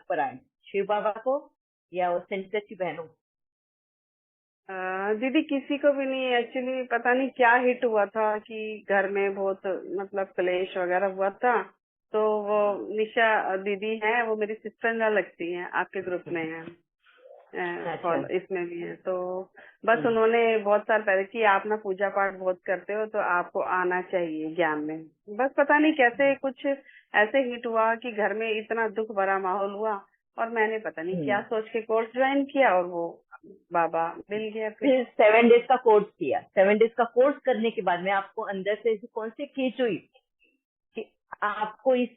पर आए, शिव बाबा को या वो सेंटर की बहनों? दीदी किसी को भी नहीं। एक्चुअली पता नहीं क्या हिट हुआ था कि घर में बहुत मतलब क्लेश वगैरह हुआ था। तो वो निशा दीदी है, वो मेरी सिस्टर इन लॉ लगती हैं, आपके ग्रुप में है, अच्छा। इसमें भी है। तो बस उन्होंने बहुत साल पहले कि आप ना पूजा पाठ बहुत करते हो तो आपको आना चाहिए ज्ञान में। बस पता नहीं कैसे कुछ ऐसे हिट हुआ कि घर में इतना दुख भरा माहौल हुआ, और मैंने पता नहीं क्या सोच के कोर्स ज्वाइन किया, और वो बाबा मिल गया फिर 7 डेज का कोर्स किया। 7 डेज का कोर्स करने के बाद में आपको अंदर से ऐसी कौन सी खींच हुई कि आपको इस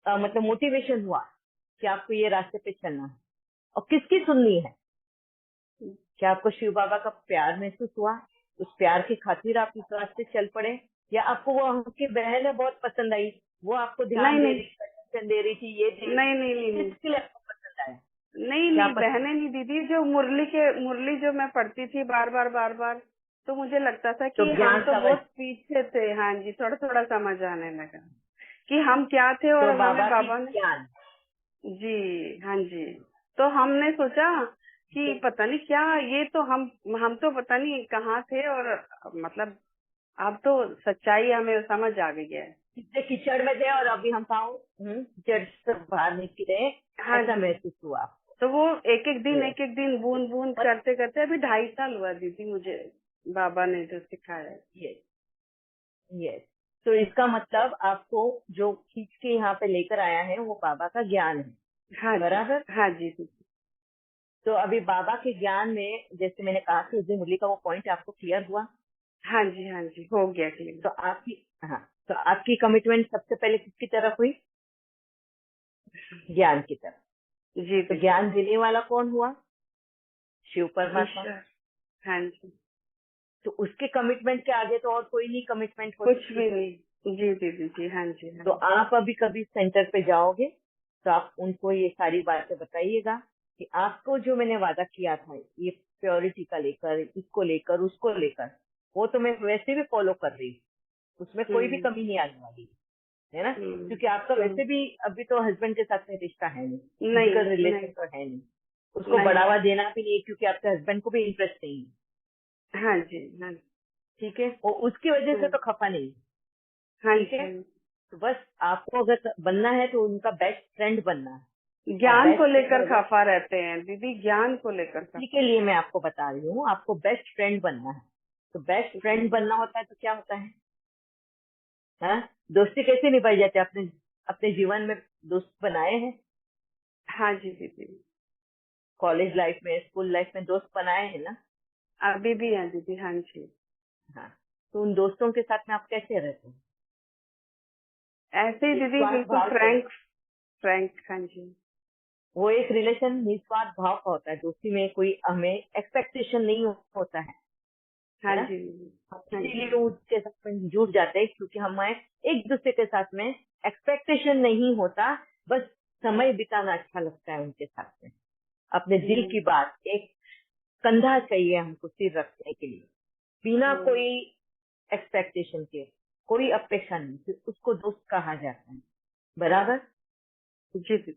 मतलब मोटिवेशन हुआ कि आपको ये रास्ते पे चलना है? और किसकी सुननी है? क्या आपको शिव बाबा का प्यार महसूस हुआ, उस प्यार की खातिर आप इस रास्ते चल पड़े, या आपको वो आपकी बहन है बहुत पसंद आई, वो आपको ध्यान नहीं दे नहीं रही, attention दे रही थी, ये दे रही नहीं थी, नहीं नहीं नहीं किसके लिए आपको पसंद आया? नहीं क्या नहीं पसंद? बहनें नहीं दीदी, जो मुरली जो मैं पढ़ती थी बार बार, तो मुझे लगता था तो कि हम ज्ञान तो समझ, बहुत पीछे थे। हाँ जी, थोड़ा थोड़ा समझ आने लगा कि हम क्या थे, और तो हमें बाबा की बाबा ने। ज्ञान, जी हाँ जी। तो हमने सोचा कि तो पता नहीं क्या, ये तो हम तो पता नहीं कहाँ थे, और मतलब अब तो सच्चाई हमें समझ आ गई है। कितने कीचड़ में थे और अभी हम पाओ कीचड़ से बाहर निकले, हाँ ऐसा जी। महसूस हुआ? तो वो ये एक एक दिन बूंद बूंद और करते करते अभी 2.5 साल हुआ दीदी मुझे बाबा ने जो सिखाया है। ये ये तो इसका मतलब आपको जो खींच के यहाँ पे लेकर आया है वो बाबा का ज्ञान है, हाँ जी। बराबर? हाँ जी दीदी। तो अभी बाबा के ज्ञान में जैसे मैंने कहा कि उस दिन मुरली का वो पॉइंट आपको क्लियर हुआ, हाँ जी। हाँ जी, हो गया क्लियर। तो आपकी, हाँ, तो आपकी कमिटमेंट सबसे पहले किसकी तरफ हुई? ज्ञान की तरफ। जी तो दीदी। ज्ञान देने वाला कौन हुआ? शिव परमात्मा। ईश्वर। हाँ जी। तो उसके कमिटमेंट के आगे तो और कोई नहीं कमिटमेंट हो कुछ सकती। भी नहीं। जी दीदी जी। हाँ जी। हाँ तो जी। आप अभी कभी सेंटर पे जाओगे तो आप उनको ये सारी बातें बताइएगा कि आपको जो मैंने वादा किया था, ये प्योरिटी का लेकर, इसको लेकर, उसको लेकर, वो तो मैं वैसे भी फॉलो कर रही हूँ, उसमें कोई भी हम्म कमी नहीं आने वाली है ना? हम्म क्योंकि आपका हम्म। वैसे भी अभी तो हस्बैंड के साथ में रिश्ता है नहीं, नहीं फिजिकल रिलेशन नहीं तो है नहीं, उसको नहीं। बढ़ावा देना भी नहीं, क्योंकि आपके हस्बैंड को भी इंटरेस्ट नहीं है। हाँ जी। हाँ जी। ठीक है, वो उसकी वजह से तो खफा नहीं, हाँ ठीक जी। है? हाँ जी। तो बस आपको अगर बनना है तो उनका बेस्ट फ्रेंड बनना है। आप ज्ञान को बेस्ट फ्रेंड लेकर अगर, खफा रहते हैं दीदी, ज्ञान को लेकर इसी खफा। के लिए मैं आपको बता रही हूँ, आपको बेस्ट फ्रेंड बनना है। तो बेस्ट फ्रेंड बनना होता है तो क्या होता है? हाँ, दोस्ती कैसे निभाई जाती है? अपने अपने जीवन में दोस्त बनाए हैं, हाँ जी दीदी। कॉलेज लाइफ में, स्कूल लाइफ में दोस्त बनाए हैं ना? अभी भी है दीदी। हाँ जी। हाँ, तो उन दोस्तों के साथ में आप कैसे रहते हैं? ऐसे ही दीदी, निस्वार्थ बिल्कुल भाव से ना, फ्रैंक। फ्रैंक। हाँ जी। वो एक रिलेशन निस्वार्थ भाव का होता है, दोस्ती में कोई हमें एक्सपेक्टेशन नहीं होता है हाँ ना? जी दीदी। हम हाँ इसीलिए जी। उसके साथ में जुड़ जाते हैं क्योंकि हमें एक दूसरे के साथ में एक्सपेक्टेशन नहीं होता, बस समय बिताना अच्छा लगता है उनके साथ में। अपने दिल हम्म की बात, एक कंधा चाहिए हमको सिर रखने के लिए, बिना हम्म। कोई एक्सपेक्टेशन के, कोई अपेक्षा नहीं, फिर उसको दोस्त कहा जाता है, बराबर? जी दीदी।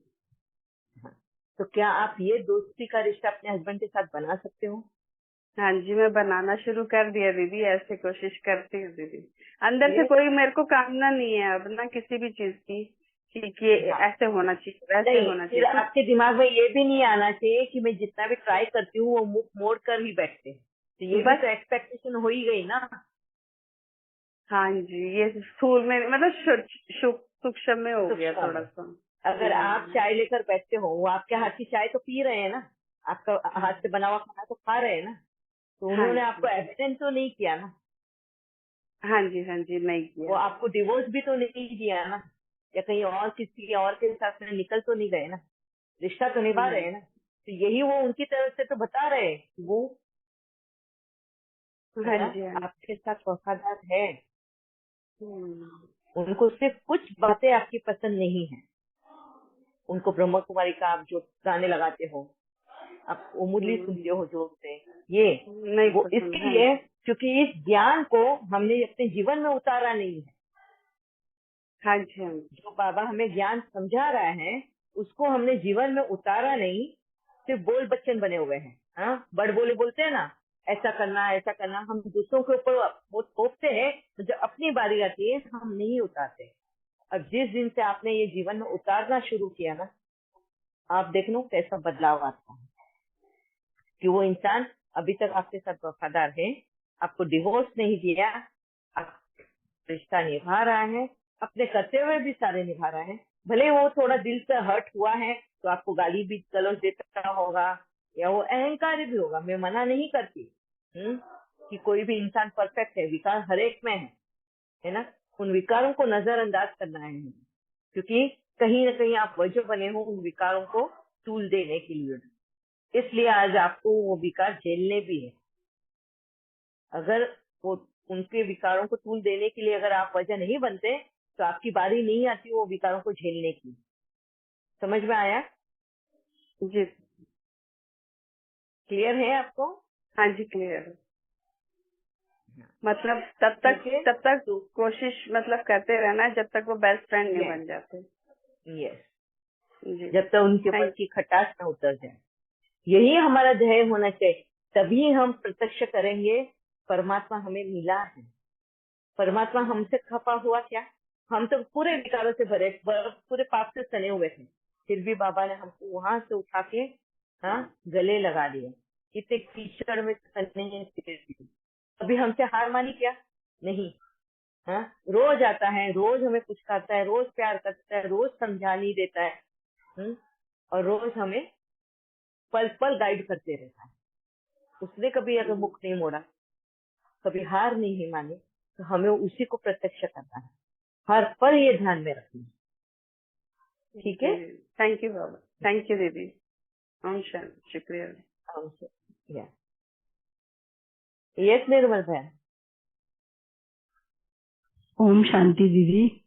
हाँ। तो क्या आप ये दोस्ती का रिश्ता अपने हस्बैंड के साथ बना सकते हो? हाँ जी, मैं बनाना शुरू कर दिया दीदी, ऐसे कोशिश करती हूँ दीदी। अंदर से ये, कोई मेरे को कामना नहीं है अब ना किसी भी चीज की कि हाँ, ऐसे होना चाहिए, वैसे नहीं, होना फिर चाहिए कुछ। आपके दिमाग में ये भी नहीं आना चाहिए कि मैं जितना भी ट्राई करती हूँ वो मुंह मोड़ कर ही बैठते हैं, तो ये भी बस। तो एक्सपेक्टेशन हो ही गई ना? हाँ जी, ये स्कूल में मतलब सूक्ष्म में हो गया सूक्ष्म थोड़ा में, सा। अगर आप चाय लेकर बैठते हो, वो आपके हाथ की चाय तो पी रहे हैं ना, आपका हाँ हाथ से बना हुआ खाना तो खा रहे हैं ना, तो हाँ उन्होंने आपको जी। एब्सेंट तो नहीं किया ना, हाँ जी। हाँ जी, नहीं वो किया। आपको डिवोर्स भी तो नहीं दिया ना, या कहीं और किसी और के साथ में निकल तो नहीं गए ना, रिश्ता तो निभा रहे हैं ना। तो यही वो उनकी तरफ से तो बता रहे हैं कि वो हाँ है जी। हाँ जी। आपके साथ वफादार है, हम्म उनको सिर्फ कुछ बातें आपकी पसंद नहीं है। उनको ब्रह्म कुमारी का आप जो गाने लगाते हो, आप वो मुरली सुनते हो जोर से, ये नहीं वो पसंद। इसके हाँ लिए, जी। क्योंकि इस ज्ञान को हमने अपने जीवन में उतारा नहीं है। हाँ जी। हाँ जी। जो बाबा हमें ज्ञान समझा रहा है उसको हमने जीवन में उतारा नहीं, सिर्फ बोल बच्चन बने हुए हैं। हाँ, बड़ बोले बोलते हैं ना, ऐसा करना ऐसा करना, हम दूसरों के ऊपर वो थोपते हैं, तो जब अपनी बारी आती है हम नहीं उतारते। अब जिस दिन से आपने ये जीवन में उतारना शुरू किया ना, आप देख लो कैसा बदलाव आता है, कि वो इंसान अभी तक आपके साथ वफादार है, आपको डिवोर्स नहीं दिया, आप रिश्ता निभा रहा है, अपने कर्तव्य भी सारे निभा रहा है। भले वो थोड़ा दिल से हर्ट हुआ है तो आपको गाली भी गलौज देता होगा, या वो अहंकारी भी होगा, मैं मना नहीं करती कि कोई भी इंसान परफेक्ट है, विकार हर एक में है ना। उन विकारों को नजरअंदाज करना है, क्योंकि कहीं ना कहीं आप वजह बने हो उन विकारों को तूल देने के लिए। इसलिए आज आपको वो विकार झेलने भी है। अगर वो उनके विकारों को तूल देने के लिए अगर आप वजह नहीं बनते, तो आपकी बारी नहीं आती वो विकारों को झेलने की। समझ में आया? जी। क्लियर है आपको? हाँ जी, क्लियर है। मतलब ठीक है, तब तक कोशिश मतलब करते रहना है जब तक वो बेस्ट फ्रेंड नहीं बन जाते। यस, जी, जब तक उनके मन की खटास न उतर जाए। यही हमारा ध्येय होना चाहिए, तभी हम प्रत्यक्ष करेंगे परमात्मा हमें मिला है। परमात्मा हमसे खपा हुआ क्या? हम तो पूरे विकारों से भरे, पूरे पाप से सने हुए थे, फिर भी बाबा ने हमको वहां से उठा के गले लगा दिया। कितने कीचड़ में सने हैं, अभी हमसे हार मानी क्या? नहीं। रोज आता है, रोज हमें कुछ करता है, रोज प्यार करता है, रोज समझानी देता है, और रोज हमें पल पल गाइड करते रहता है। उसने कभी अगर मुख नहीं मोड़ा, कभी हार नहीं मानी, तो हमें उसी को प्रत्यक्ष करना है, हर पल ये ध्यान में रखना। ठीक है? Thank you Baba, thank you दीदी। शुक्रिया। यस निर्मल बहन। ओम शांति दीदी।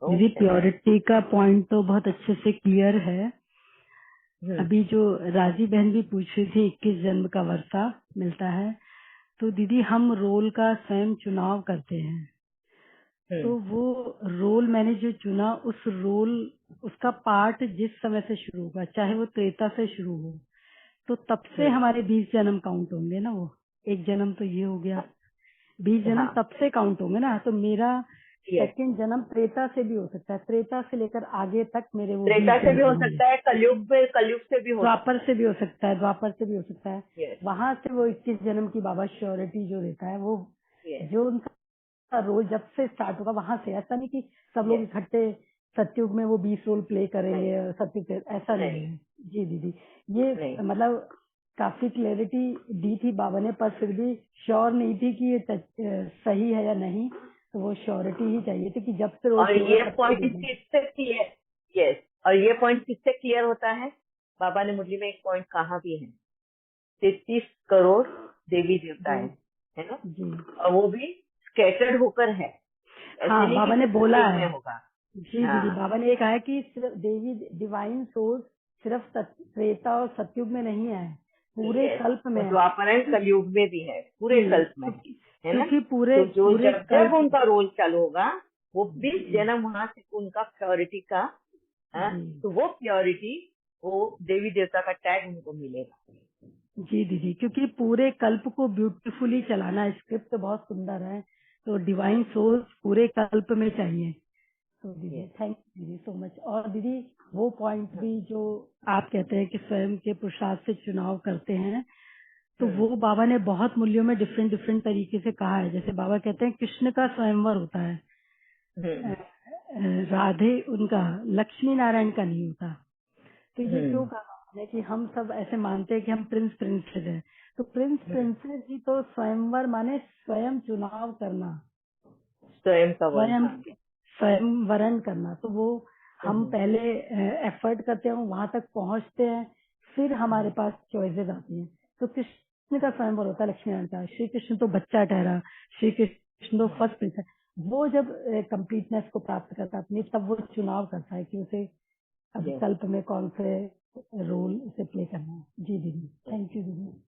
ओम दीदी शांति। प्योरिटी का पॉइंट तो बहुत अच्छे से क्लियर है। अभी जो राजी बहन भी पूछ रही थी 21 जन्म का वर्षा मिलता है, तो दीदी हम रोल का स्वयं चुनाव करते हैं, तो वो रोल मैंने जो चुना, उस रोल उसका पार्ट जिस समय से शुरू होगा, चाहे वो त्रेता से शुरू हो, तो तब से हमारे 20 जन्म काउंट होंगे ना। वो एक जन्म तो ये हो गया, 20 जन्म तब से काउंट होंगे ना। तो मेरा सेकंड जन्म त्रेता से भी हो सकता है, त्रेता से लेकर आगे तक मेरे वो त्रेता से भी हो सकता है, कलयुग से भी हो, द्वापर से भी हो सकता है, द्वापर से भी हो सकता है। वहां से वो 21 जन्म की बाबा श्योरिटी जो देता है, वो जो उनका रोल जब से स्टार्ट होगा वहां से। ऐसा नहीं कि सब लोग इकट्ठे सतयुग में वो 20 रोल प्ले करेंगे, सतयुग ऐसा नहीं है। जी दीदी, ये मतलब काफी क्लैरिटी दी थी बाबा ने, पर फिर भी श्योर नहीं थी कि ये सही है या नहीं, तो वो श्योरिटी ही चाहिए थी कि जब से रोल और ये पॉइंट किससे क्लियर, यस, और ये पॉइंट किससे क्लियर होता है? बाबा ने मुरली में एक पॉइंट कहा भी है, 33 करोड़ देवी देवता है ना जी, और वो भी स्कैटर्ड होकर है। हाँ, बाबा ने बोला है होगा। जी दीदी, बाबा ने ये कहा है कि सिर्फ देवी डिवाइन सोर्स सिर्फ त्रेता और सतयुग में नहीं है, पूरे कल्प में है, द्वापर एंड कलयुग में भी है, पूरे कल्प में है ना। क्योंकि पूरे तो जो पूरे जब उनका रोल चालू होगा, वो 20 जन्म वहां से उनका प्योरिटी का, तो वो प्योरिटी, वो देवी देवता का टैग उनको मिलेगा। जी दीदी, क्योंकि पूरे कल्प को ब्यूटीफुली चलाना, स्क्रिप्ट तो बहुत सुंदर है, तो डिवाइन सोर्स पूरे कल्प में चाहिए। तो दीदी थैंक यू दीदी सो मच। और दीदी वो पॉइंट भी जो आप कहते हैं कि स्वयं के पुरुषार्थ से चुनाव करते हैं, तो वो बाबा ने बहुत मूल्यों में डिफरेंट डिफरेंट तरीके से कहा है। जैसे बाबा कहते हैं कृष्ण का स्वयंवर होता है, राधे उनका, लक्ष्मी नारायण का नहीं होता। तो ये क्यों कहा है कि हम सब ऐसे मानते हैं कि हम प्रिंस प्रिंसेस हैं, तो प्रिंस प्रिंसेस ही तो स्वयंवर माने स्वयं चुनाव करना, स्वयं वरण करना। तो वो हम पहले एफर्ट करते हैं, वहां तक पहुंचते हैं, फिर हमारे पास चॉइसेस आती हैं। तो कृष्ण का स्वयंवर होता है लक्ष्मी नारायण का, श्री कृष्ण तो बच्चा ठहरा, श्री कृष्ण तो फर्स्ट प्रिंस है। वो जब कंप्लीटनेस को प्राप्त करता अपनी, तब वो चुनाव करता है कि उसे अब कल्प में कौन से रोल उसे प्ले करना है। जी दीदी, थैंक यू दीदी।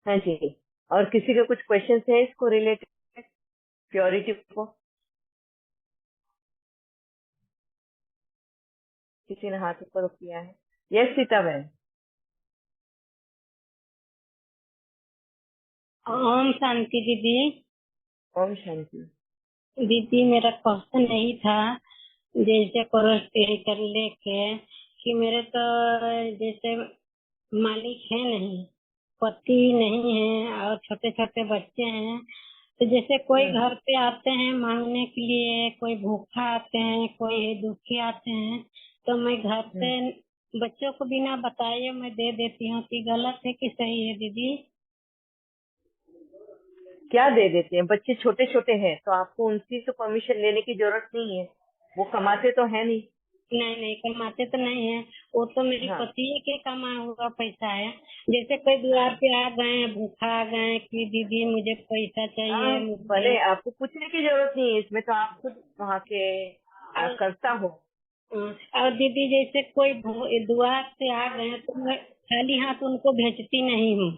हाँ जी, और किसी के कुछ क्वेश्चन है इसको रिलेटेड, प्योरिटी को? किसी ने हाथ ऊपर किया है? यस सीता बहन। ओम शांति दीदी। ओम शांति। दीदी मेरा क्वेश्चन यही था, जैसे कर लेके कि मेरे तो जैसे मालिक है नहीं, पति नहीं है और छोटे छोटे बच्चे हैं, तो जैसे कोई घर पे आते हैं मांगने के लिए, कोई भूखा आते हैं, कोई दुखी आते हैं, तो मैं घर से बच्चों को बिना बताए मैं दे देती हूँ, कि गलत है कि सही है दीदी? क्या दे देते हैं? बच्चे छोटे छोटे हैं तो आपको उनकी तो परमिशन लेने की जरूरत नहीं है, वो कमाते तो है नहीं। नहीं कमाते तो नहीं है, वो तो मेरे हाँ। पति के कमाया हुआ पैसा है। जैसे कोई द्वार पे आ गए, भूखा आ गए कि दीदी मुझे पैसा चाहिए, भले आपको पूछने की जरूरत नहीं है, इसमें तो आप खुद वहाँ के करता हो। और दीदी जैसे कोई द्वार से आ गए तो मैं खाली हाथ उनको भेजती नहीं हूँ,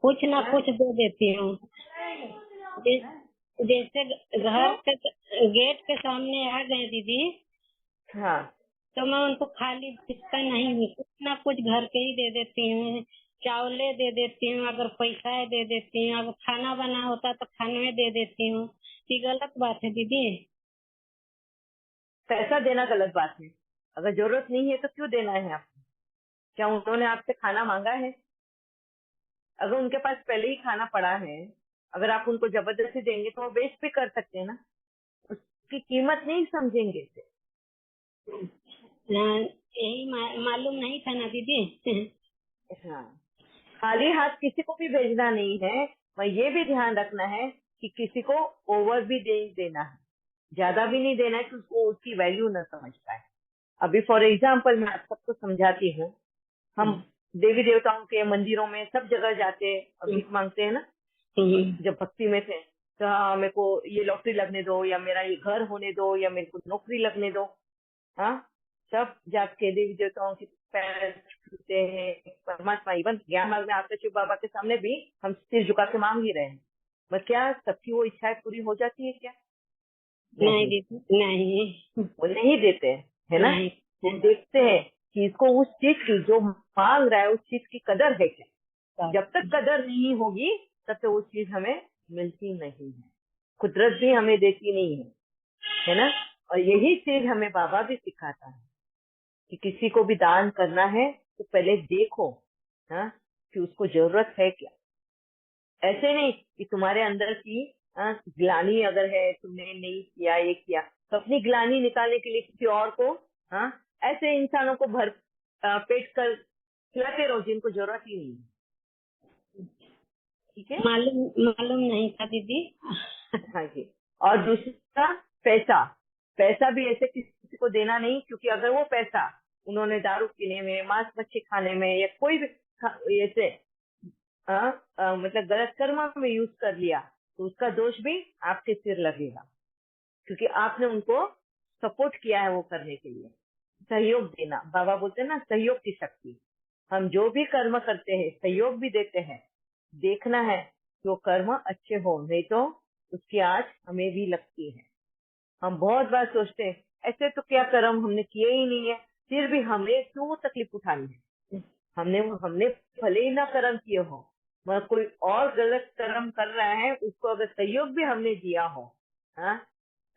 कुछ ना कुछ दे देती हूँ। जैसे घर के गेट के सामने आ गए दीदी, हाँ। तो मैं उनको खाली भेजता नहीं हूँ, कुछ ना कुछ घर के ही दे देती हूँ, चावले दे देती हूँ, अगर पैसा दे देती हूँ, अगर खाना बना होता तो खाने में दे देती हूँ। ये गलत बात है दीदी? पैसा देना गलत बात है, अगर जरूरत नहीं है तो क्यों देना है आपको? क्या उन्होंने आपसे खाना मांगा है? अगर उनके पास पहले ही खाना पड़ा है, अगर आप उनको जबरदस्ती देंगे तो वो वेस्ट भी कर सकते हैं ना, उसकी कीमत नहीं समझेंगे इसे। यही मालूम नहीं था ना दीदी। हाँ, खाली हाथ किसी को भी भेजना नहीं है, और ये भी ध्यान रखना है कि किसी को ओवर भी देना है, ज्यादा भी नहीं देना है कि उसको उसकी वैल्यू न समझ पाए। अभी फॉर एग्जाम्पल मैं आप सबको समझाती हूँ, हम देवी देवताओं के मंदिरों में सब जगह जाते और भीख मांगते हैं ना, जब भक्ति में थे तो हाँ मेरे को ये लॉटरी लगने दो, या मेरा ये घर होने दो, या मेरे को नौकरी लगने दो। हाँ, सब जाके देवी देवताओं के पैर छूते हैं। परमात्मा इवन ज्ञान मार्ग में आकर शिव बाबा के सामने भी हम सिर झुका के मांग ही रहे हैं, बस क्या सबकी वो इच्छाएं पूरी हो जाती है क्या? नहीं दीदी नहीं, वो नहीं देते हैं, है ना? वो देखते हैं कि इसको उस चीज की जो मांग रहा है उस चीज की कदर है क्या। जब तक कदर नहीं होगी तब तक वो चीज हमें मिलती नहीं है, कुदरत भी हमें देती नहीं है ना? और यही चीज हमें बाबा भी सिखाता है कि किसी को भी दान करना है तो पहले देखो हाँ कि उसको जरूरत है क्या। ऐसे नहीं कि तुम्हारे अंदर की ग्लानी अगर है, तुमने नहीं किया ये किया, तो अपनी ग्लानी निकालने के लिए किसी और को ऐसे इंसानों को भर पेट कर खिलाते रहो जिनको जरूरत ही नहीं है। ठीक है, मालूम नहीं था दीदी। हाँ जी। और दूसरा, पैसा पैसा भी ऐसे किसी को देना नहीं, क्योंकि अगर वो पैसा उन्होंने दारू पीने में, मांस मच्छी खाने में, या कोई भी ऐसे मतलब गलत कर्म में यूज कर लिया तो उसका दोष भी आपके सिर लगेगा, क्योंकि आपने उनको सपोर्ट किया है वो करने के लिए। सहयोग देना, बाबा बोलते हैं ना, सहयोग की शक्ति। हम जो भी कर्म करते हैं सहयोग भी देते हैं, देखना है कि वो कर्म अच्छे हो, नहीं तो उसकी आंच हमें भी लगती है। हम बहुत बार सोचते हैं ऐसे तो क्या कर्म हमने किए ही नहीं है, फिर भी हमें क्यों तकलीफ उठानी है। हमने भले ही ना कर्म किए हो, मगर कोई और गलत कर्म कर रहा है, उसको अगर सहयोग भी हमने दिया हो,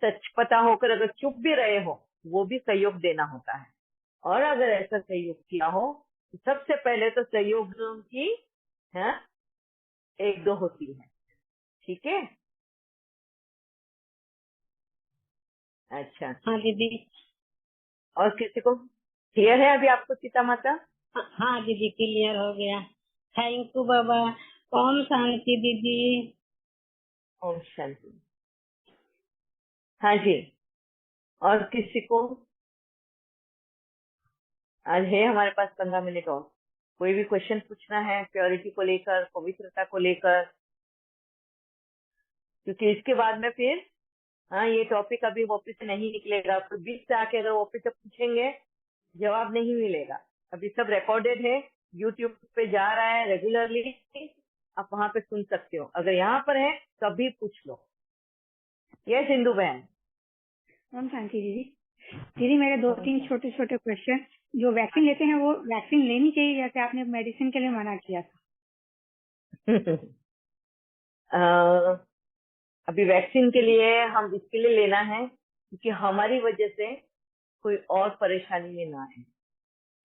सच पता होकर अगर चुप भी रहे हो, वो भी सहयोग देना होता है। और अगर ऐसा सहयोग किया हो तो सबसे पहले तो सहयोग की एक दो होती है। ठीक है, अच्छा। हाँ दीदी। और किसी को क्लियर है अभी आपको सीता माता? हाँ दीदी क्लियर हो गया, थैंक यू बाबा। ओम शांति दीदी। ओम शांति। हाँ जी, और किसी को? आज है हमारे पास 15 मिनट और, कोई भी क्वेश्चन पूछना है प्योरिटी को लेकर, पवित्रता को लेकर, क्योंकि इसके बाद में फिर ये टॉपिक अभी वापिस से नहीं निकलेगा। तो बीच से आके अगर वापिस से पूछेंगे जवाब नहीं मिलेगा। अभी सब रिकॉर्डेड है, यूट्यूब पे जा रहा है रेगुलरली, आप वहां पे सुन सकते हो। अगर यहाँ पर है तो अभी पूछ लो। ये सिंधु बहन। ओम शांति दीदी। दीदी मेरे 2-3 छोटे छोटे क्वेश्चन। जो वैक्सीन लेते हैं वो वैक्सीन लेनी चाहिए, जैसे आपने मेडिसिन के लिए मना किया था। अभी वैक्सीन के लिए हम इसके लिए लेना है क्योंकि हमारी वजह से कोई और परेशानी में ना आए,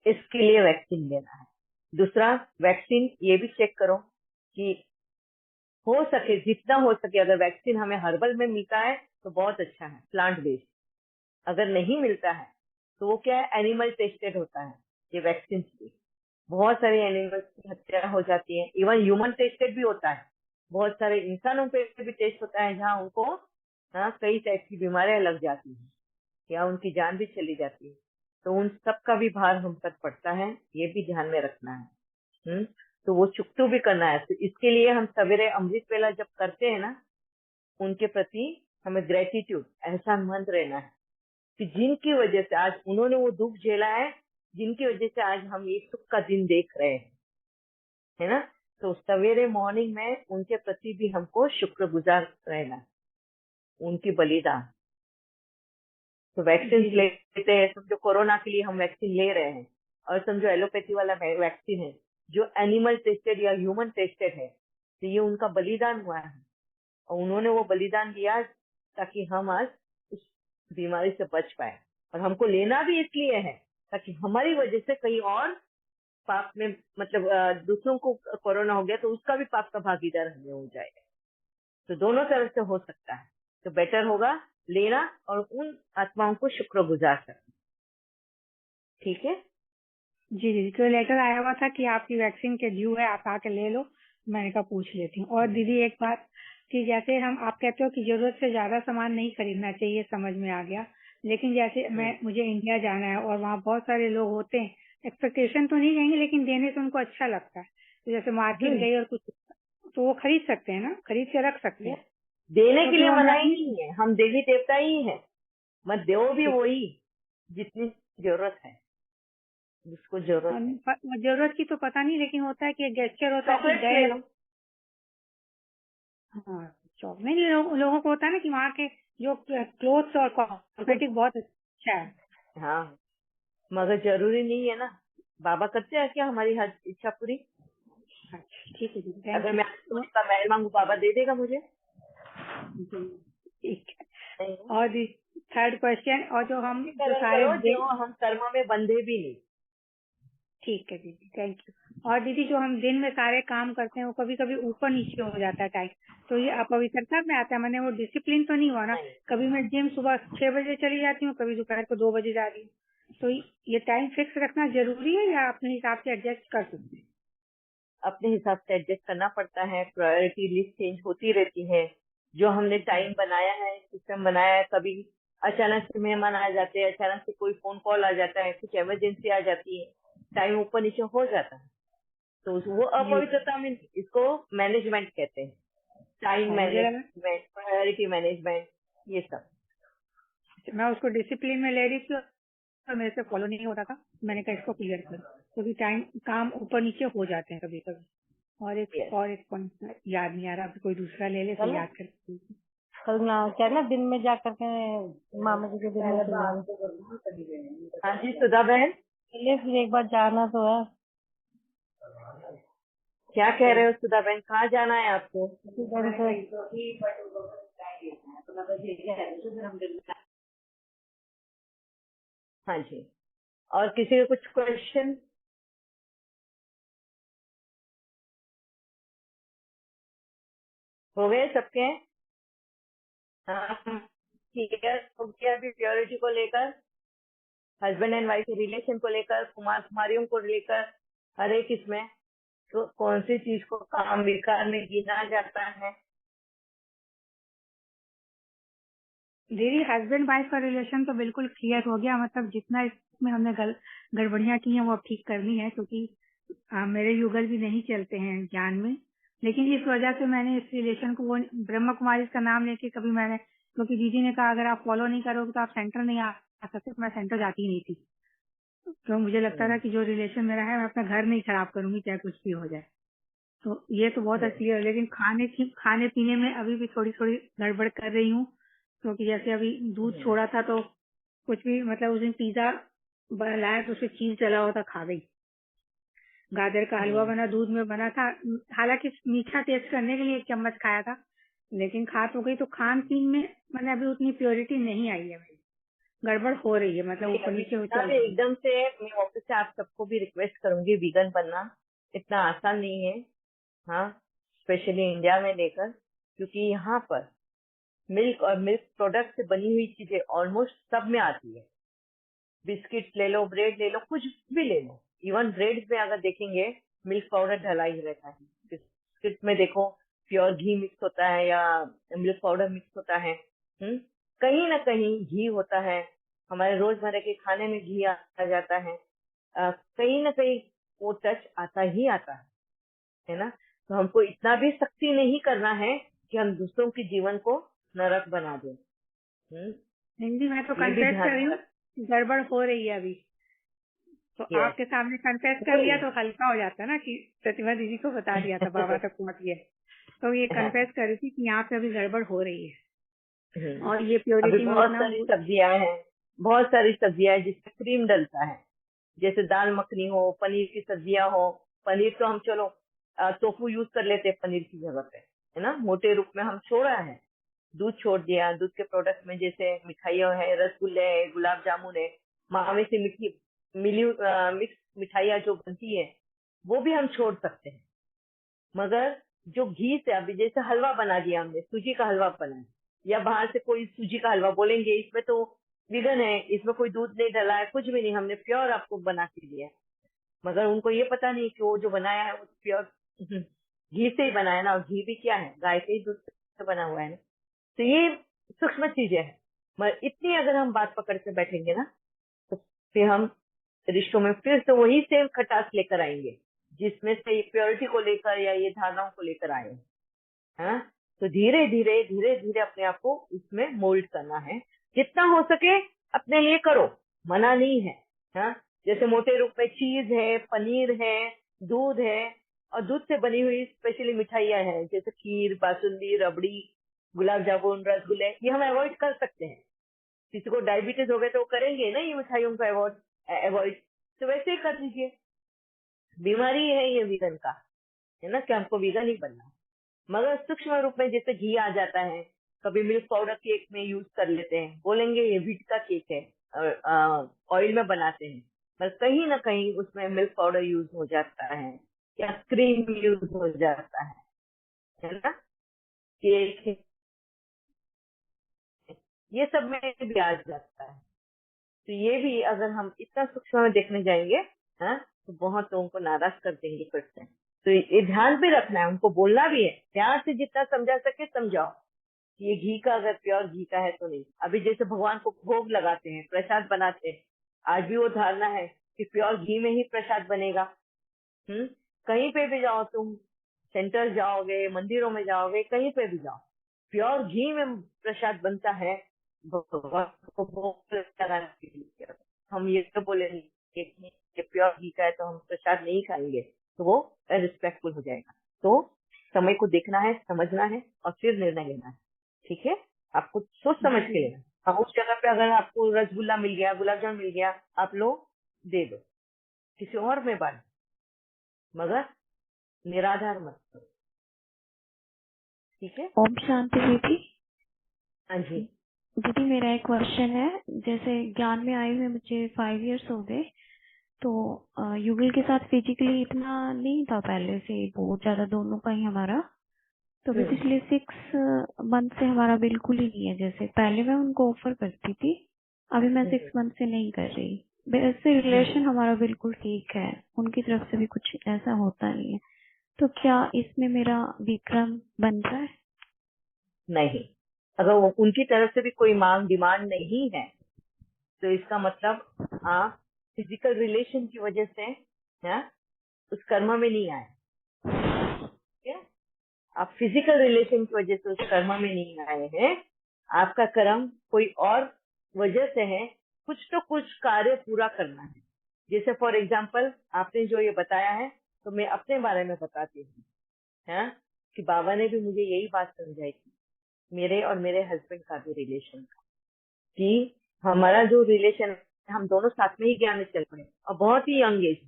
इसके लिए वैक्सीन लेना है। दूसरा, वैक्सीन ये भी चेक करो कि हो सके, जितना हो सके, अगर वैक्सीन हमें हर्बल में मिलता है तो बहुत अच्छा है, प्लांट बेस्ड। अगर नहीं मिलता है तो वो क्या है, एनिमल टेस्टेड होता है ये वैक्सीन भी। बहुत सारे एनिमल्स की हत्या हो जाती है, इवन ह्यूमन टेस्टेड भी होता है, बहुत सारे इंसानों पे भी टेस्ट होता है जहाँ उनको कई टाइप की बीमारियां लग जाती हैं या उनकी जान भी चली जाती है। तो उन सब का भी भार हम पर पड़ता है, ये भी ध्यान में रखना है। तो वो चुकतू भी करना है। तो इसके लिए हम सवेरे अमृत वेला जब करते हैं ना, उनके प्रति हमें ग्रेटिट्यूड, एहसानमंद रहना है कि जिनकी वजह से आज उन्होंने वो दुख झेला है, जिनकी वजह से आज हम ये सुख का दिन देख रहे हैं, है ना। तो सवेरे मॉर्निंग में उनके प्रति भी हमको शुक्रगुजार रहना है, उनकी बलिदान। तो वैक्सीन लेते हैं, समझो कोरोना के लिए हम वैक्सीन ले रहे हैं, और समझो एलोपैथी वाला वैक्सीन है जो एनिमल टेस्टेड या ह्यूमन टेस्टेड है, तो ये उनका बलिदान हुआ है और उन्होंने वो बलिदान दिया ताकि हम आज उस बीमारी से बच पाए। और हमको लेना भी इसलिए है ताकि हमारी वजह से कहीं और पाप में, मतलब दूसरों को कोरोना हो गया तो उसका भी पाप का भागीदार हमें हो जाएगा। तो दोनों तरह से हो सकता है, तो बेटर होगा लेना और उन आत्माओं को शुक्रगुजार करना। ठीक है जी जी, तो लेटर आया हुआ था कि आपकी वैक्सीन के ड्यू है, आप आके ले लो। मैंने कहा पूछ लेती हूँ। और दीदी एक बात कि जैसे आप कहते हो कि जरूरत से ज्यादा सामान नहीं खरीदना चाहिए, समझ में आ गया, लेकिन जैसे मुझे इंडिया जाना है और वहाँ बहुत सारे लोग होते हैं, एक्सपेक्टेशन तो नहीं कहेंगे लेकिन देने से उनको अच्छा लगता है, तो जैसे मार्केट गई और कुछ, तो वो खरीद सकते हैं ना, खरीद के रख सकते हैं। देने के लिए मनाही नहीं है, हम देवी देवता ही है, मत दो भी वही जितनी जरूरत है, जिसको जरूरत की तो पता नहीं, लेकिन होता है कि एक गेस्चर होता है कि गए। हाँ, चॉकलेट लोगों को होता है ना कि वहाँ के जो क्लोथ्स और कॉस्मेटिक बहुत अच्छा है। हाँ, मगर जरूरी नहीं है ना, बाबा करते हैं क्या हमारी हर इच्छा पूरी। अच्छा ठीक है दीदी, अगर मैं उसका महल मांगू, बाबा दे देगा मुझे। ठीक है। और थर्ड क्वेश्चन, और जो हम जो सारे जो हम कर्म में बंधे भी नहीं। ठीक है दीदी, थैंक यू। और दीदी जो हम दिन में सारे काम करते हैं वो कभी कभी ऊपर नीचे हो जाता है टाइम, तो ये अपवित्रता में आता है। मैंने वो डिसिप्लिन तो नहीं हुआ ना, कभी मैं जिम सुबह 6 बजे चली जाती हूँ, कभी दोपहर को 2 बजे जा रही हूँ, तो ये टाइम फिक्स रखना जरूरी है या अपने हिसाब से एडजस्ट कर सकते हैं? अपने हिसाब से एडजस्ट करना पड़ता है, प्रायोरिटी लिस्ट चेंज होती रहती है। जो हमने टाइम बनाया है, सिस्टम बनाया है, कभी अचानक से मेहमान आ जाते हैं, अचानक से कोई फोन कॉल आ जाता है, कुछ इमरजेंसी आ जाती है, टाइम ऊपर नीचे हो जाता है, तो वो अपवित्रता में, इसको मैनेजमेंट कहते हैं, टाइम मैनेजमेंट, प्रायोरिटी मैनेजमेंट, ये सब। मैं उसको डिसिप्लिन में ले रही थी और मेरे से फॉलो नहीं होता था, मैंने कहा इसको क्लियर कर, क्योंकि टाइम काम ऊपर नीचे हो जाते हैं कभी कभी। और एक पॉइंट याद नहीं आ रहा, कोई दूसरा ले ले तो याद कर। कल ना क्या ना दिन में जा करके मामा जी के दिन में। हाँ जी सुधा बहन, फिर एक बार जाना तो है। क्या कह रहे हो सुधा बहन, कहाँ जाना है आपको? हाँ जी, और किसी का कुछ क्वेश्चन? हो गए सबके? हाँ ठीक है, हो गया। अभी प्योरिटी को लेकर, हस्बैंड एंड वाइफ के रिलेशन को लेकर, कुमार कुमारियों को लेकर, हर एक इसमें तो कौन सी चीज को काम विकार में गिना जाता है? दीदी हस्बैंड वाइफ का रिलेशन तो बिल्कुल क्लियर हो गया, मतलब जितना इसमें हमने गड़बड़ियां की हैं वो अब ठीक करनी है, क्योंकि मेरे युगल भी नहीं चलते हैं ज्ञान में, लेकिन इस वजह से मैंने इस रिलेशन को, वो ब्रह्म कुमारी का नाम लेके कभी मैंने, क्योंकि दीदी ने कहा अगर आप फॉलो नहीं करोगे तो आप सेंटर नहीं आ सकते, मैं सेंटर जाती नहीं थी, तो मुझे लगता था कि जो रिलेशन मेरा है मैं अपना घर नहीं खराब करूंगी चाहे कुछ भी हो जाए। तो ये तो बहुत अच्छी है, लेकिन खाने पीने में अभी भी थोड़ी थोड़ी गड़बड़ कर रही हूँ, क्योंकि जैसे अभी दूध छोड़ा था तो कुछ भी, मतलब उस दिन पिज्जा बनाया तो उसमें चीज डला हुआ था, खा गई। गाजर का हलवा बना, दूध में बना था, हालांकि मीठा टेस्ट करने के लिए 1 चम्मच खाया था, लेकिन खा तो गई। तो खान पीन में मतलब अभी उतनी प्योरिटी नहीं आई है मेरी, गड़बड़ हो रही है, मतलब ऊपर नीचे हो चल रही है। एकदम से मैं ऑफिस से आप सबको भी रिक्वेस्ट करूंगी, वीगन बनना इतना आसान नहीं है, हाँ, स्पेशली इंडिया में लेकर, क्योंकि यहाँ पर मिल्क और मिल्क प्रोडक्ट से बनी हुई चीजें ऑलमोस्ट सब में आती है। बिस्किट ले लो, ब्रेड ले लो, कुछ भी ले लो, इवन ब्रेड में अगर देखेंगे मिल्क पाउडर डला ही रहता है। बिस्किट में देखो प्योर घी मिक्स होता है या मिल्क पाउडर मिक्स होता है। कहीं ना कहीं घी होता है, हमारे रोजमर्रा के खाने में घी आ जाता है। कहीं ना कहीं वो टच आता ही आता है ना। तो हमको इतना भी सख्ती नहीं करना है कि हम दूसरों के जीवन को नरक बना दें। हिंदी में तो ये भी कन्फेस कर रही ध्यान हूँ, गड़बड़ हो रही है अभी, तो यस आपके सामने कन्फेस कर लिया तो हल्का हो जाता है ना, कि प्रतिभा दीदी को बता दिया था, बाबा तक पहुंच गए। तो ये कन्फेस कर रही थी कि यहाँ पे अभी गड़बड़ हो रही है, और ये अभी प्योरिटी में बहुत उतना सारी सब्जियां हैं, बहुत सारी सब्जियां हैं जिसमें क्रीम डलता है, जैसे दाल मखनी हो, पनीर की सब्जियां हो। पनीर तो हम चलो टोफू यूज कर लेते हैं पनीर की जगह पे, है ना, मोटे रूप में हम छोड़ा है, दूध छोड़ दिया। दूध के प्रोडक्ट में जैसे मिठाइयाँ है, रसगुल्ले है, गुलाब जामुन है, मावे से मिक्स मिठाइयाँ जो बनती है वो भी हम छोड़ सकते हैं। मगर जो घी से, अभी जैसे हलवा बना दिया हमने, सूजी का हलवा बनाया, या बाहर से कोई सूजी का हलवा बोलेंगे इसमें तो विगन है, इसमें कोई दूध नहीं डाला है, कुछ भी नहीं, हमने प्योर आपको बना के दिया है। मगर उनको ये पता नहीं कि वो जो बनाया है वो प्योर घी से ही बनाया ना, और घी भी क्या है, गाय के ही दूध से बना हुआ है ना। तो ये सूक्ष्म चीजें हैं, मगर इतनी अगर हम बात पकड़ के बैठेंगे ना, तो फिर हम रिश्तों में फिर से वही सेम खटास लेकर आएंगे जिसमें से प्योरिटी को लेकर या ये धारणाओं को लेकर आए हैं। हाँ? तो धीरे धीरे धीरे धीरे अपने आप को इसमें मोल्ड करना है, जितना हो सके अपने लिए करो, मना नहीं है। हाँ? जैसे मोटे रूप में चीज है, पनीर है, दूध है, और दूध से बनी हुई स्पेशली मिठाइयाँ हैं जैसे खीर, बासुंदी, रबड़ी, गुलाब जामुन, रसगुल्ले, ये हम अवॉइड कर सकते हैं। किसी को डायबिटीज हो गए तो वो करेंगे ना ये मिठाइयों को अवॉइड, तो वैसे ही कर लीजिए। बीमारी है ये वीगन का, है ना, कि हमको वीगन ही बनना है। मगर सूक्ष्म रूप में जैसे घी आ जाता है, कभी मिल्क पाउडर केक में यूज कर लेते हैं, बोलेंगे ये व्हीट का केक है, ऑयल में बनाते हैं, पर कहीं ना कहीं उसमें मिल्क पाउडर यूज हो जाता है या क्रीम यूज हो जाता है ना, केक, ये सब में भी आ जाता है। तो ये भी अगर हम इतना सूक्ष्म में देखने जाएंगे, हाँ, तो बहुत लोगों को नाराज कर देंगे फिर से। तो ये ध्यान भी रखना है, उनको बोलना भी है, प्यार से जितना समझा सके समझाओ। ये घी का अगर प्योर घी का है तो नहीं। अभी जैसे भगवान को भोग लगाते हैं, प्रसाद बनाते हैं, आज भी वो धारणा है कि प्योर घी में ही प्रसाद बनेगा। कहीं पे भी जाओ तुम, सेंटर जाओगे, मंदिरों में जाओगे, कहीं पे भी जाओ, प्योर घी में प्रसाद बनता है भगवान को भोग लगाने के लिए। हम ये तो बोलेंगे कि प्योर घी का है तो हम प्रसाद नहीं खाएंगे, तो वो रिस्पेक्टफुल हो जाएगा। तो समय को देखना है, समझना है और फिर निर्णय लेना है। ठीक है, आपको सोच समझ के लेना। हाँ, उस जगह पे अगर आपको रसगुल्ला मिल गया, गुलाब जामुन मिल गया, आप लो, दे दो, किसी और में बात, मगर निराधार मत करो। ठीक है। ओम शांति दीदी। हाँ जी दीदी मेरा एक क्वेश्चन है, जैसे ज्ञान में आए हुए मुझे 5 इयर्स हो गए, तो युगल के साथ फिजिकली इतना नहीं था पहले से, बहुत ज्यादा दोनों का ही हमारा। तो अभी पिछले 6 मंथ से हमारा बिल्कुल ही नहीं है। जैसे पहले मैं उनको ऑफर करती थी, अभी मैं 6 मंथ से नहीं कर रही। वैसे रिलेशन हमारा बिल्कुल ठीक है, उनकी तरफ से भी कुछ ऐसा होता नहीं है। तो क्या इसमें मेरा विक्रम बन रहा है? नहीं, अगर वो उनकी तरफ से भी कोई मांग डिमांड नहीं है तो इसका मतलब आप फिजिकल रिलेशन की वजह से उस कर्म में नहीं आए। ठीक है, आप फिजिकल रिलेशन की वजह से उस कर्म में नहीं आए हैं, आपका कर्म कोई और वजह से है, कुछ तो कुछ कार्य पूरा करना है। जैसे फॉर एग्जाम्पल आपने जो ये बताया है, तो मैं अपने बारे में बताती हूँ, है कि बाबा ने भी मुझे यही बात समझाई थी, मेरे और मेरे हस्बैंड का भी रिलेशन का, कि हमारा जो रिलेशन है, हम दोनों साथ में ही ज्ञान में चल पड़े और बहुत ही यंग एज।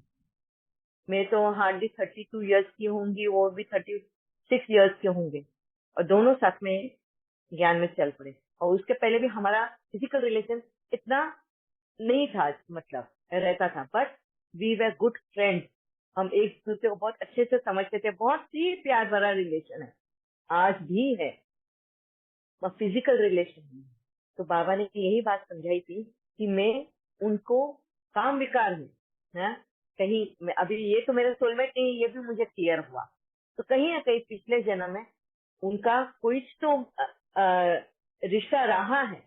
मैं तो हार्डली 32 इयर्स की होंगी, वो भी 36 इयर्स के होंगे, और दोनों साथ में ज्ञान में चल पड़े। और उसके पहले भी हमारा फिजिकल रिलेशन इतना नहीं था, मतलब रहता था, but we were good friends. हम एक दूसरे को बहुत अच्छे से समझते थे, बहुत ही प्यार भरा रिलेशन है, आज भी है, फिजिकल रिलेशन है। तो बाबा ने यही बात समझाई थी कि मैं उनको काम विकार हूँ, है कहीं मैं अभी, ये तो मेरा सोलमेट नहीं, ये भी मुझे क्लियर हुआ। तो कहीं ना कहीं पिछले जन्म में उनका कोई तो रिश्ता रहा है,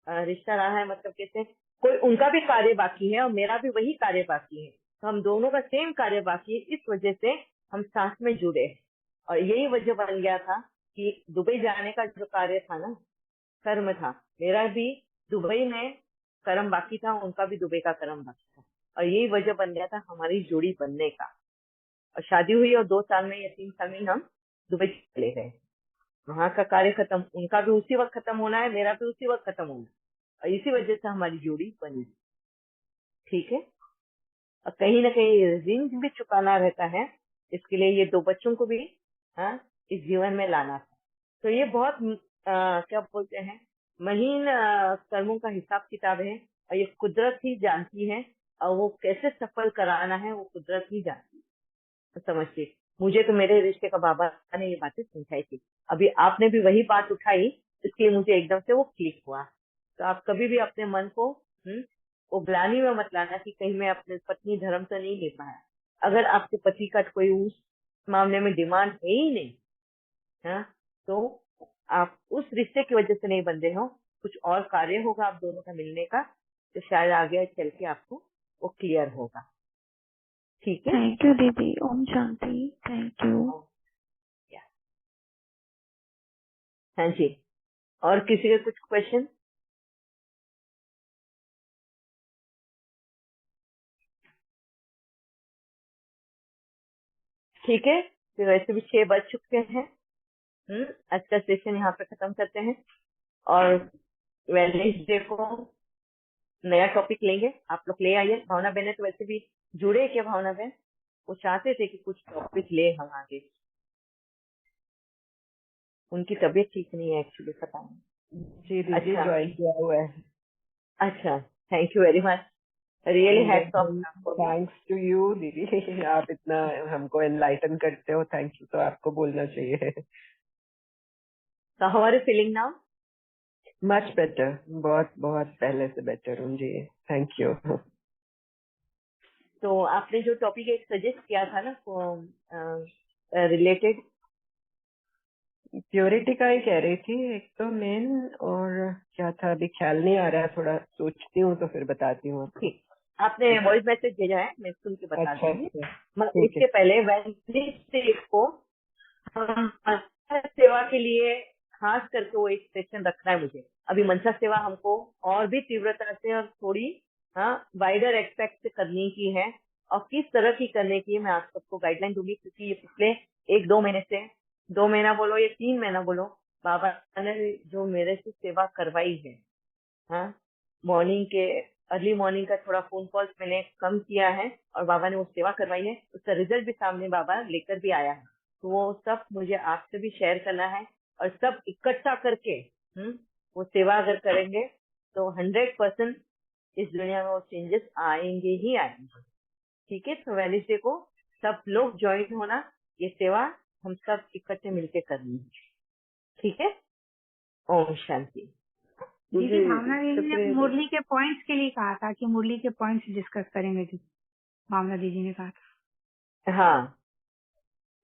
रिश्ता रहा है, मतलब कैसे, कोई उनका भी कार्य बाकी है और मेरा भी वही कार्य बाकी है, तो हम दोनों का सेम कार्य बाकी है, इस वजह से हम साथ में जुड़े हैं। और यही वजह बन गया था कि दुबई जाने का जो कार्य था ना, कर्म था, मेरा भी दुबई में कर्म बाकी था, उनका भी दुबई का कर्म बाकी था, और यही वजह बन गया था हमारी जोड़ी बनने का। और शादी हुई और 2 साल में या 3 साल में हम दुबई चले गए। वहां का कार्य खत्म, उनका भी उसी वक्त खत्म होना है, मेरा भी उसी वक्त खत्म होना है, और इसी वजह से हमारी जोड़ी बनी। ठीक है, और कहीं ना कहीं ऋण भी चुकाना रहता है, इसके लिए ये 2 बच्चों को भी इस जीवन में लाना था। तो ये बहुत क्या बोलते हैं, महीन कर्मों का हिसाब किताब है, और ये कुदरत ही जानती है, और वो कैसे सफल कराना है वो कुदरत ही जानती है। तो समझिए, मुझे तो मेरे रिश्ते का बाबा ने ये बातें समझाई थी, अभी आपने भी वही बात उठाई, इसलिए मुझे एकदम से वो क्लिक हुआ। तो आप कभी भी अपने मन को वो ग्लानि में मत लाना कि कहीं मैं अपने पत्नी धर्म तो नहीं निभाया। अगर आपके पति का कोई उस मामले में डिमांड है ही नहीं, तो आप उस रिश्ते की वजह से नहीं बंधे हो, कुछ और कार्य होगा आप दोनों का मिलने का, तो शायद आगे चल के आपको वो क्लियर होगा। ठीक है, थैंक यू दीदी। ओम शांति। Thank you. हाँ जी, और किसी के कुछ क्वेश्चन? ठीक है, तो वैसे भी 6 बज चुके हैं। आज का सेशन यहाँ पे खत्म करते हैं, और वेडनेसडे को नया टॉपिक लेंगे, आप लोग ले आइए। भावना बहन ने तो वैसे भी जुड़े, क्या भावना बहन, वो चाहते थे कि कुछ टॉपिक ले हम आगे, उनकी तबीयत ठीक नहीं है एक्चुअली, पता नहीं। जी दीदी, अच्छा ज्वाइन किया हुआ है। अच्छा, thank you very much, really hats off आपको। थैंक्स टू यू दीदी, आप इतना हमको एनलाइटन करते हो, थैंक यू तो आपको बोलना चाहिए। तो हमारे फीलिंग नाउ मच बेटर, बहुत बहुत पहले से बेटर हूँ जी, थैंक यू। तो आपने जो टॉपिक एक सजेस्ट किया था ना, रिलेटेड प्योरिटी का ही कह रही थी एक तो मेन, और क्या था अभी ख्याल नहीं आ रहा, थोड़ा सोचती हूँ तो फिर बताती हूँ आपको। ठीक, आपने वॉइस मैसेज भेजा है, मैं सुन के बता अच्छा, दूंगी। ठीक इसके है। पहले वेडनेसडे को हम सेवा के लिए खास करके वो एक सेशन रखना है मुझे। अभी मनसा सेवा हमको और भी तीव्रता से और थोड़ी वाइडर एक्सपेक्ट से करने की है, और किस तरह की करने की है मैं आप सबको गाइडलाइन दूंगी, क्योंकि ये पिछले 1-2 महीने से, 2 महीना बोलो या 3 महीना बोलो, बाबा ने जो मेरे से सेवा करवाई है, मॉर्निंग के अर्ली मॉर्निंग का थोड़ा फोन कॉल्स मैंने कम किया है, और बाबा ने वो सेवा करवाई है, उसका रिजल्ट भी सामने बाबा लेकर भी आया है। तो वो सब मुझे आपसे भी शेयर करना है, और सब इकट्ठा करके वो सेवा अगर करेंगे तो 100% इस दुनिया में वो चेंजेस आएंगे ही आएंगे। ठीक है, तो वेडनेसडे को सब लोग ज्वाइन होना, ये सेवा हम सब इकट्ठे मिलके करनी है। ठीक है, ओम शांति। दीदी भावना दीदी ने मुरली के पॉइंट्स के लिए कहा था कि मुरली के पॉइंट्स डिस्कस करेंगे जी, भावना दीदी ने कहा था। हाँ,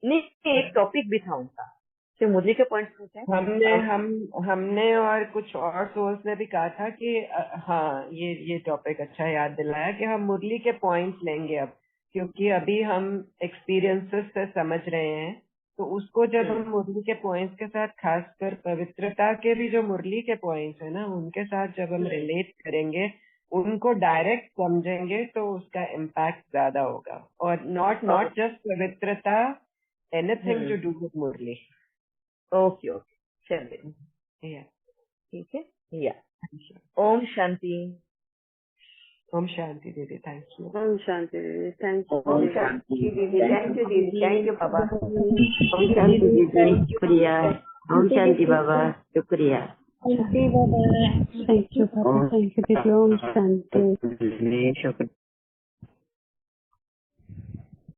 नहीं, एक टॉपिक भी था उनका, तो मुरली के पॉइंट्स पूछे हमने और कुछ और सोर्स ने भी कहा था कि हाँ, ये टॉपिक अच्छा याद दिलाया कि हम मुरली के पॉइंट्स लेंगे अब, क्योंकि अभी हम एक्सपीरियंसेस से समझ रहे हैं, तो उसको जब हम मुरली के पॉइंट्स के साथ, खासकर पवित्रता के भी जो मुरली के पॉइंट्स है ना, उनके साथ जब हम रिलेट करेंगे, उनको डायरेक्ट समझेंगे, तो उसका इम्पैक्ट ज्यादा होगा। और नॉट जस्ट पवित्रता, anything to do with Murali. Okay, चलिए, ठीक है, या ओम शांति। ओम शांति दीदी, थैंक यू। ओम शांति दीदी, थैंक यू। ओम शांति दीदी, थैंक यू दीदी, थैंक यू बाबा। ओम शांति दीदी, शुक्रिया। ओम शांति बाबा, शुक्रिया। Thank you Baba. Thank you दीदी। ओम शांति। शुक्रिया।